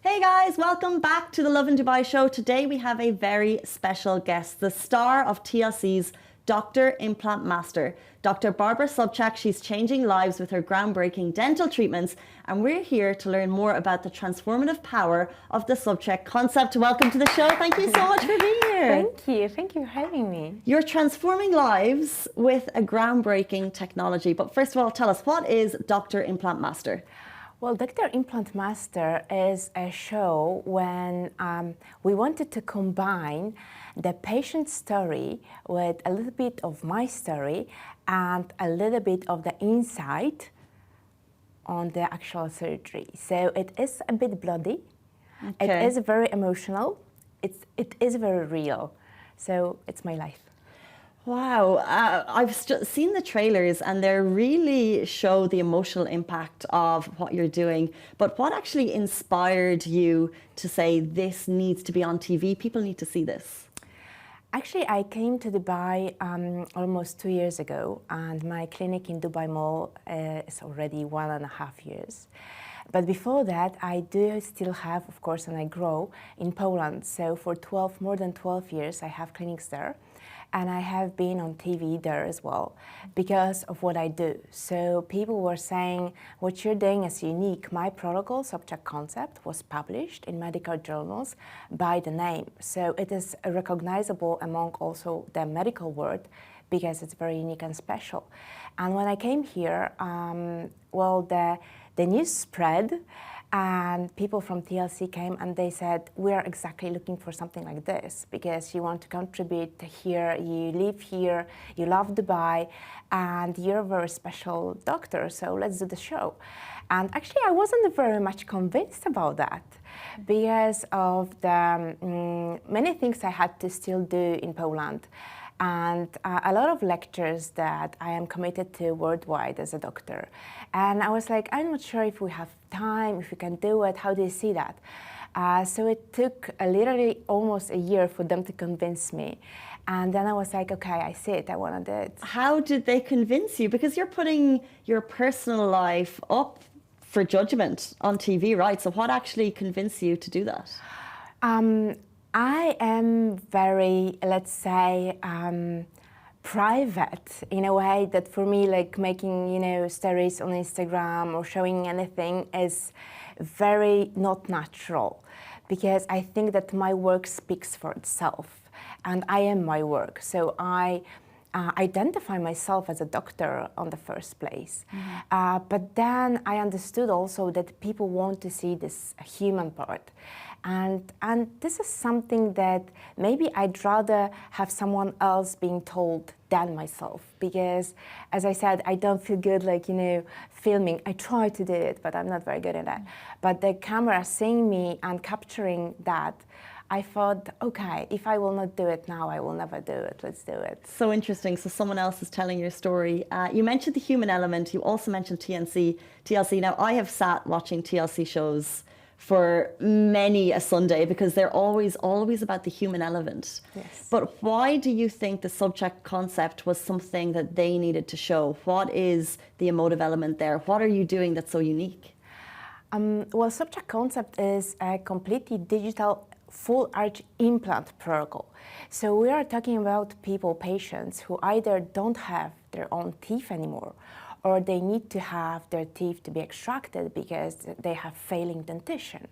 Hey guys, welcome back to the Lovin Dubai show. Today we have a very special guest, the star of TLC's Dr. Implant Master, Dr. Barbara Sobczak. She's changing lives with her groundbreaking dental treatments, and we're here to learn more about the transformative power of the Sobczak concept. Welcome to the show. Thank you so much for being here. Thank you for having me. You're transforming lives with a groundbreaking technology. But first of all, tell us, what is Dr. Implant Master? Well, Dr. Implant Master is a show when we wanted to combine the patient story with a little bit of my story and a little bit of the insight on the actual surgery. So it is a bit bloody. Okay. It is very emotional. It is very real. So it's my life. Wow, I've seen the trailers and they really show the emotional impact of what you're doing. But what actually inspired you to say this needs to be on TV? People need to see this. Actually, I came to Dubai almost 2 years ago, and my clinic in Dubai Mall is already 1.5 years. But before that, I do still have, of course, and I grow in Poland. So for more than 12 years, I have clinics there. And I have been on TV there as well because of what I do. So people were saying, what you're doing is unique. My protocol, Sobczak concept, was published in medical journals by the name. So it is recognizable among also the medical world because it's very unique and special. And when I came here, well, the news spread, and people from TLC came and they said, we are exactly looking for something like this because you want to contribute here, you live here, you love Dubai, and you're a very special doctor, so let's do the show. And actually, I wasn't very much convinced about that because of the many things I had to still do in Poland. And a lot of lectures that I am committed to worldwide as a doctor. And I was like, I'm not sure if we have time, if we can do it, how do you see that? So it took literally almost a year for them to convince me. And then I was like, okay, I see it, I want to do it. How did they convince you? Because you're putting your personal life up for judgment on TV, right? So what actually convinced you to do that? I am very, let's say, private in a way that for me, like making, stories on Instagram or showing anything is very not natural because I think that my work speaks for itself and I am my work. So I identify myself as a doctor on the first place. But then I understood also that people want to see this human part. And this is something that maybe I'd rather have someone else being told than myself. Because, as I said, I don't feel good like, filming. I try to do it, but I'm not very good at that. But the camera seeing me and capturing that, I thought, okay, if I will not do it now, I will never do it. Let's do it. So interesting. So someone else is telling your story. You mentioned the human element. You also mentioned TLC. Now, I have sat watching TLC shows for many a Sunday because they're always about the human element. Yes. But why do you think the Sobczak concept was something that they needed to show? What is the emotive element there? What are you doing that's so unique? Well, Sobczak concept is a completely digital full arch implant protocol. So we are talking about patients who either don't have their own teeth anymore or they need to have their teeth to be extracted because they have failing dentition.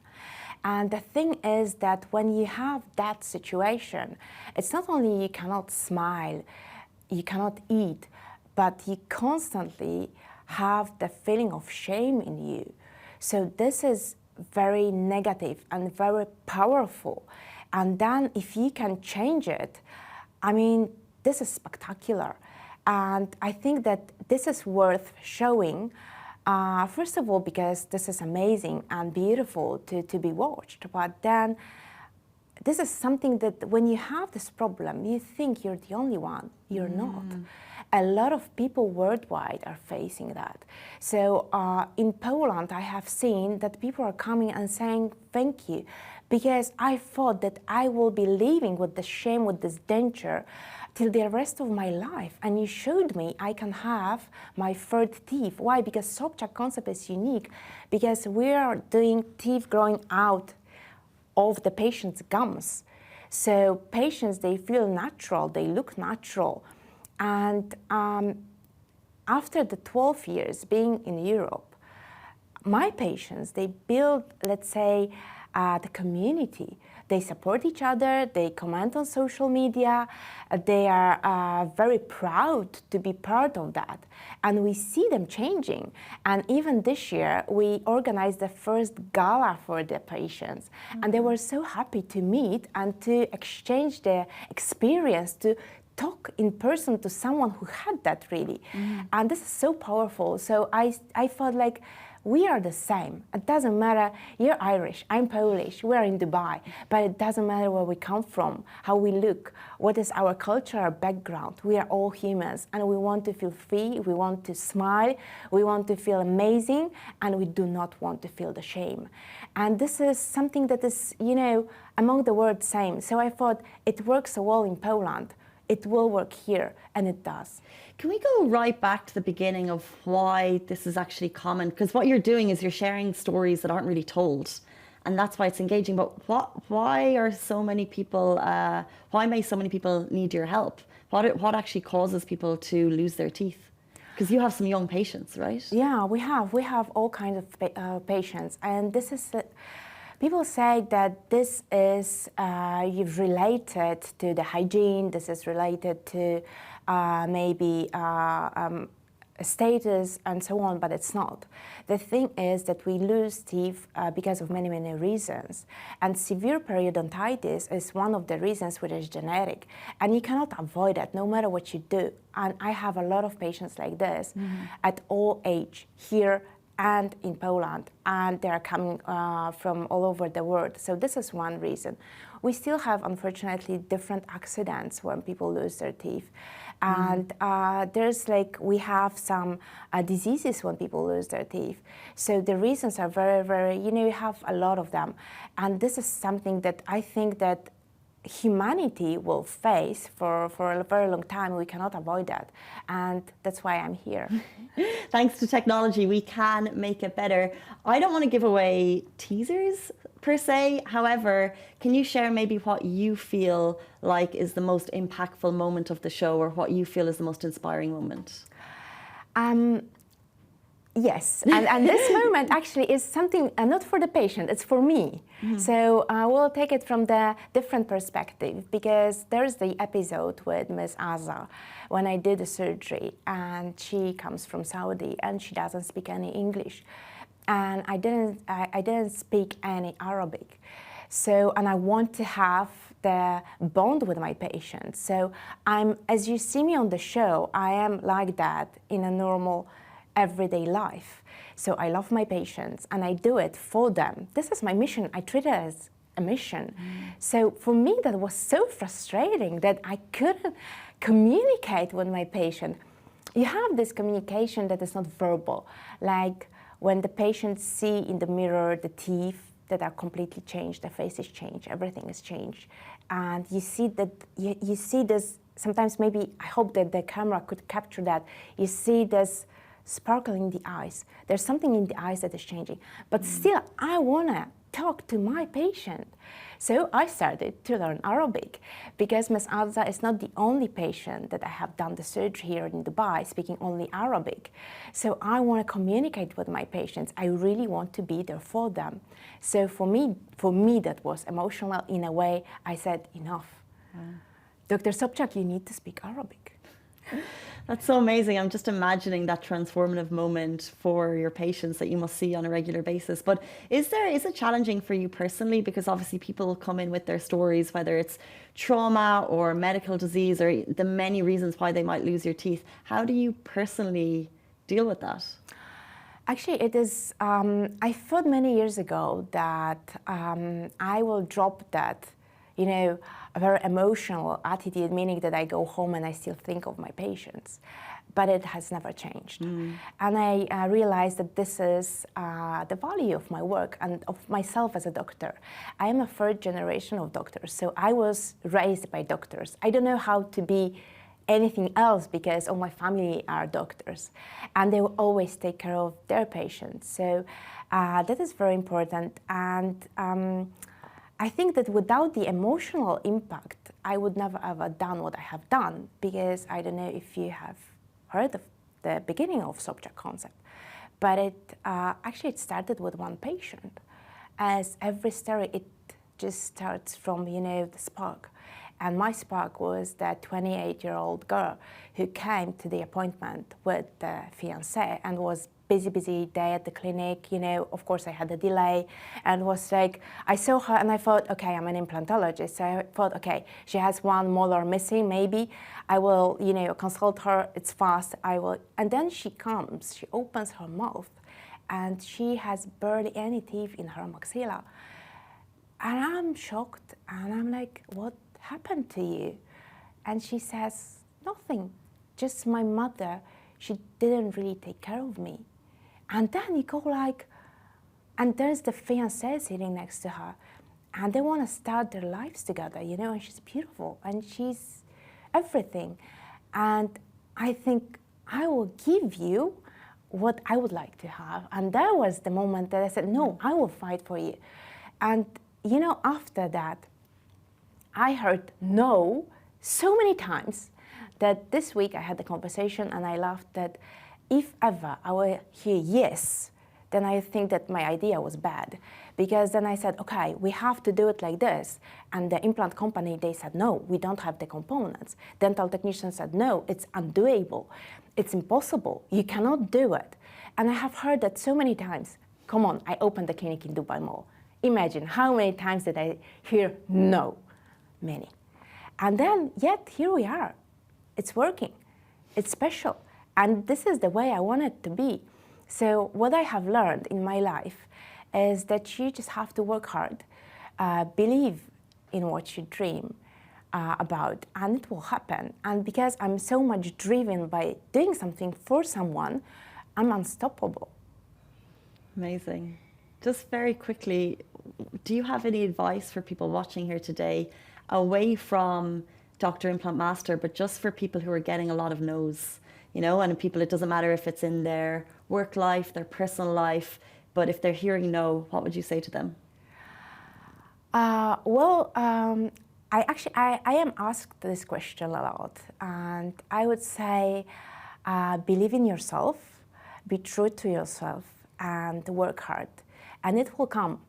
And the thing is that when you have that situation, it's not only you cannot smile, you cannot eat, but you constantly have the feeling of shame in you. So this is very negative and very powerful. And then if you can change it, I mean, this is spectacular. And I think that this is worth showing, first of all, because this is amazing and beautiful to be watched. But then this is something that when you have this problem, you think you're the only one. You're not. A lot of people worldwide are facing that. So in Poland, I have seen that people are coming and saying, thank you, because I thought that I will be living with the shame, with this denture, till the rest of my life. And you showed me I can have my third teeth. Why? Because Sobczak concept is unique, because we are doing teeth growing out of the patient's gums. So patients, they feel natural, they look natural. And after the 12 years being in Europe, my patients, they build, let's say, the community. They support each other, they comment on social media, they are very proud to be part of that. And we see them changing. And even this year, we organized the first gala for the patients. And they were so happy to meet and to exchange their experience, to talk in person to someone who had that really. And this is so powerful. So I felt like, we are the same. It doesn't matter, you're Irish, I'm Polish, we're in Dubai, but it doesn't matter where we come from, how we look, what is our cultural background. We are all humans and we want to feel free, we want to smile, we want to feel amazing, and we do not want to feel the shame. And this is something that is, you know, among the world same. So I thought it works so well in Poland, it will work here, and it does. Can we go right back to the beginning of why this is actually common? Because what you're doing is you're sharing stories that aren't really told, and that's why it's engaging. But why are so many people, why may so many people need your help? What actually causes people to lose their teeth? Because you have some young patients, right? Yeah, we have all kinds of patients, and this is people say that this is related to the hygiene, this is related to maybe status and so on, but it's not. The thing is that we lose teeth because of many, many reasons. And severe periodontitis is one of the reasons which is genetic. And you cannot avoid it no matter what you do. And I have a lot of patients like this at all age here and in Poland, and they're coming from all over the world. So this is one reason. We still have, unfortunately, different accidents when people lose their teeth. And there's like, we have some diseases when people lose their teeth. So the reasons are very, very, you know, you have a lot of them. And this is something that I think that humanity will face for a very long time. We cannot avoid that. And that's why I'm here. Thanks to technology, we can make it better. I don't want to give away teasers per se. However, can you share maybe what you feel like is the most impactful moment of the show, or what you feel is the most inspiring moment? Yes, and this moment actually is something not for the patient, it's for me. So we'll take it from the different perspective, because there's the episode with Miss Azza when I did the surgery, and she comes from Saudi and she doesn't speak any English, and I didn't speak any Arabic. So, and I want to have the bond with my patients. So as you see me on the show, I am like that in a normal everyday life. So I love my patients and I do it for them. This is my mission. I treat it as a mission. So for me, that was so frustrating that I couldn't communicate with my patient. You have this communication that is not verbal, like when the patients see in the mirror the teeth that are completely changed, the face is changed, everything is changed. And you see that, you see this, sometimes maybe, I hope that the camera could capture that, you see this sparkle in the eyes. There's something in the eyes that is changing. But still, I want to talk to my patient. So I started to learn Arabic, because Ms. Azza is not the only patient that I have done the surgery here in Dubai speaking only Arabic. So I want to communicate with my patients. I really want to be there for them. So for me that was emotional in a way. I said, enough. Dr. Sobczak, you need to speak Arabic. That's so amazing. I'm just imagining that transformative moment for your patients that you must see on a regular basis. But is it challenging for you personally? Because obviously people come in with their stories, whether it's trauma or medical disease or the many reasons why they might lose your teeth. How do you personally deal with that? Actually, it is, I thought many years ago that I will drop that, you know, a very emotional attitude, meaning that I go home and I still think of my patients. But it has never changed. And I realized that this is the value of my work and of myself as a doctor. I am a third generation of doctors, so I was raised by doctors. I don't know how to be anything else because all my family are doctors. And they will always take care of their patients. So that is very important. And I think that without the emotional impact, I would never ever done what I have done, because I don't know if you have heard of the beginning of subject concept, but it started with one patient. As every story, it just starts from, the spark. And my spark was that 28-year-old girl who came to the appointment with the fiancé and was busy day at the clinic. Of course I had a delay, and was like, I saw her and I thought, okay, I'm an implantologist. So I thought, okay, she has one molar missing, maybe I will, consult her, it's fast, I will. And then she comes, she opens her mouth, and she has barely any teeth in her maxilla. And I'm shocked, and I'm like, what happened to you? And she says, nothing, just my mother, she didn't really take care of me. And then you go like, and there's the fiancé sitting next to her, and they want to start their lives together, and she's beautiful, and she's everything. And I think, I will give you what I would like to have. And that was the moment that I said, no, I will fight for you. And after that, I heard no so many times that this week I had a conversation and I laughed that if ever I will hear yes, then I think that my idea was bad. Because then I said, okay, we have to do it like this. And the implant company, they said, no, we don't have the components. Dental technicians said, no, it's undoable. It's impossible. You cannot do it. And I have heard that so many times. Come on, I opened the clinic in Dubai Mall. Imagine how many times did I hear no? Many. And then, yet, here we are. It's working. It's special. And this is the way I want it to be. So what I have learned in my life is that you just have to work hard, believe in what you dream about, and it will happen. And because I'm so much driven by doing something for someone, I'm unstoppable. Amazing. Just very quickly, do you have any advice for people watching here today, away from Dr. Implant Master, but just for people who are getting a lot of no's, and people, it doesn't matter if it's in their work life, their personal life, but if they're hearing no, what would you say to them? I am asked this question a lot, and I would say, believe in yourself, be true to yourself, and work hard, and it will come.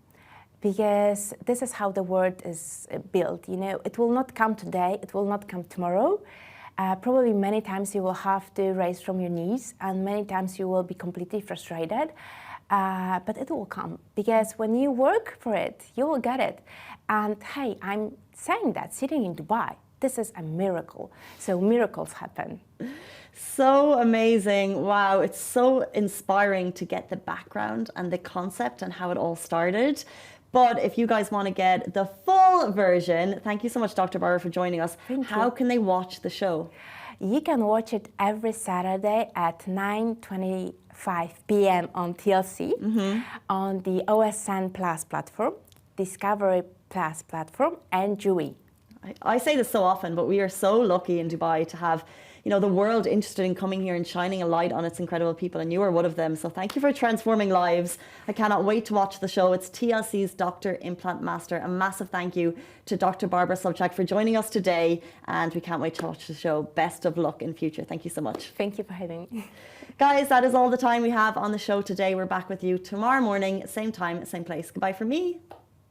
Because this is how the world is built. It will not come today, it will not come tomorrow. Probably many times you will have to raise from your knees, and many times you will be completely frustrated. But it will come, because when you work for it, you will get it. And hey, I'm saying that sitting in Dubai, this is a miracle. So miracles happen. So amazing. Wow, it's so inspiring to get the background and the concept and how it all started. But if you guys want to get the full version, thank you so much, Dr. Barbara, for joining us. Thank you. How can they watch the show? You can watch it every Saturday at 9:25 p.m. on TLC, on the OSN Plus platform, Discovery Plus platform, and Jui. I say this so often, but we are so lucky in Dubai to have, the world interested in coming here and shining a light on its incredible people, and you are one of them. So thank you for transforming lives. I cannot wait to watch the show. It's TLC's Dr. Implant Master. A massive thank you to Dr. Barbara Sobczak for joining us today, and we can't wait to watch the show. Best of luck in future. Thank you so much. Thank you for having me. Guys, that is all the time we have on the show today. We're back with you tomorrow morning, same time, same place. Goodbye from me.